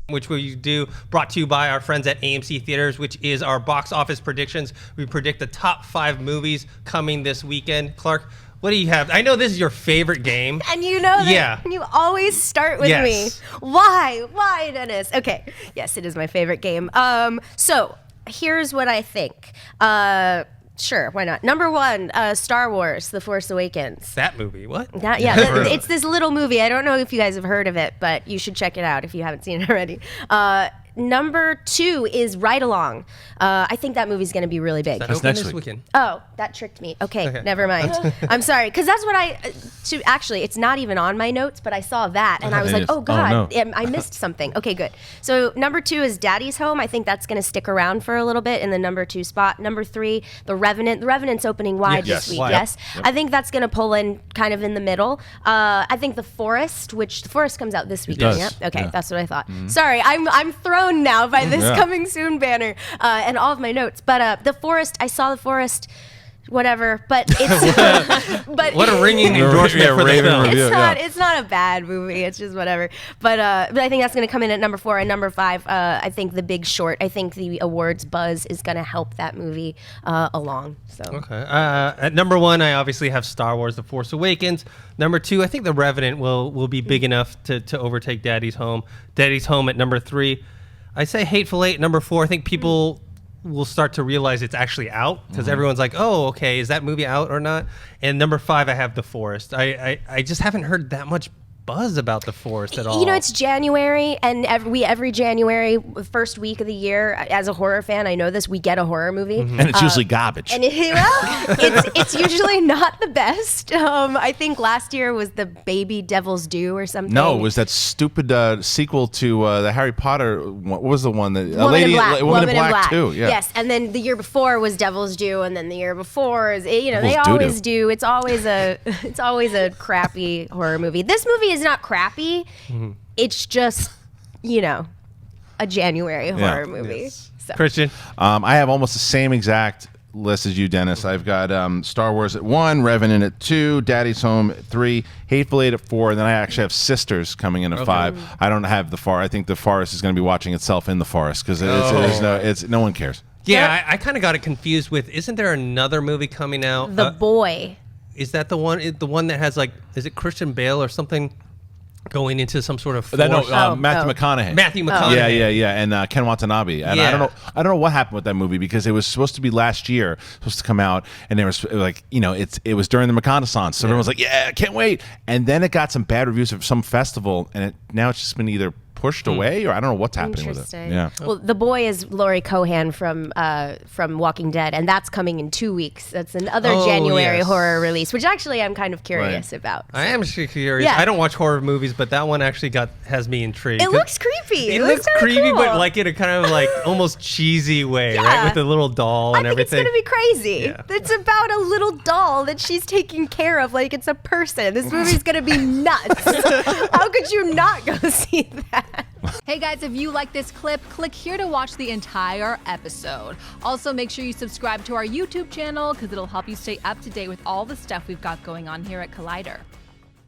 which we do, brought to you by our friends at AMC Theatres, which is our box office predictions. We predict the top 5 movies coming this weekend. Clark, what do you have? I know this is your favorite game. And you know that you always start with me. Why? Why, Dennis? Okay. Yes, it is my favorite game. So here's what I think. Sure, why not? Number 1, Star Wars: The Force Awakens. That movie, what? It's this little movie. I don't know if you guys have heard of it, but you should check it out if you haven't seen it already. Number 2 is Ride Along. I think that movie's going to be really big. That's next weekend. Oh, that tricked me. Okay. Never mind. I'm sorry, because that's what actually, it's not even on my notes, but I saw that, and I was like, oh, God, I missed something. Okay, good. So number 2 is Daddy's Home. I think that's going to stick around for a little bit in the number 2 spot. Number 3, The Revenant. The Revenant's opening wide this week, yes? Yep. I think that's going to pull in kind of in the middle. I think The Forest, which The Forest comes out this weekend. Yep. Okay, that's what I thought. Sorry, I'm thrown now by this coming soon banner and all of my notes, but The Forest, I saw The Forest, whatever, but it's what a ringing endorsement for the film. It's not a bad movie, it's just whatever, but I think that's going to come in at number 4. And number 5, I think The Big Short. I think the awards buzz is going to help that movie along. So at number 1, I obviously have Star Wars: The Force Awakens. Number 2, I think The Revenant will be big enough to overtake Daddy's Home. Daddy's Home at number 3. I say Hateful Eight, number 4. I think people will start to realize it's actually out because everyone's like, oh, okay, is that movie out or not? And number 5, I have The Forest. I just haven't heard that much buzz about The Forest at all. You know, it's January, and every January, first week of the year, as a horror fan, I know this, we get a horror movie. And it's usually garbage. And it's usually not the best. I think last year was the Baby Devil's Due or something. No, it was that stupid sequel to the Harry Potter. What was the one that Woman in Black 2? Yeah. Yes, and then the year before was Devil's Due, and then the year before is they always do. It's always a crappy horror movie. This movie is not crappy. It's just, a January horror movie. Yes. So. Christian? I have almost the same exact list as you, Dennis. I've got Star Wars at 1, Revenant at 2, Daddy's Home at 3, Hateful Eight at 4, and then I actually have Sisters coming in at 5. I don't have The Forest. I think The Forest is going to be watching itself in The Forest because no one cares. Yeah, I kind of got it confused with, isn't there another movie coming out? The Boy. Is that the one that has is it Christian Bale or something? Going into some sort of Matthew McConaughey. Matthew McConaughey. Yeah, and Ken Watanabe. And I don't know what happened with that movie because it was supposed to be last year, supposed to come out, and there was it was during the reconnaissance, so everyone was like, yeah, I can't wait. And then it got some bad reviews of some festival, and now it's just been either pushed away, or I don't know what's happening with it. Yeah. Well, The Boy is Laurie Cohan from Walking Dead, and that's coming in 2 weeks. That's another January horror release, which actually I'm kind of curious about. So. I am curious. I don't watch horror movies, but that one actually has me intrigued. It looks creepy. It looks creepy, cool. But like in a kind of almost cheesy way, right? With the little doll and everything. I think it's going to be crazy. Yeah. It's about a little doll that she's taking care of like it's a person. This movie's going to be nuts. How could you not go see that? Hey guys, if you like this clip, click here to watch the entire episode. Also, make sure you subscribe to our YouTube channel because it'll help you stay up to date with all the stuff we've got going on here at Collider.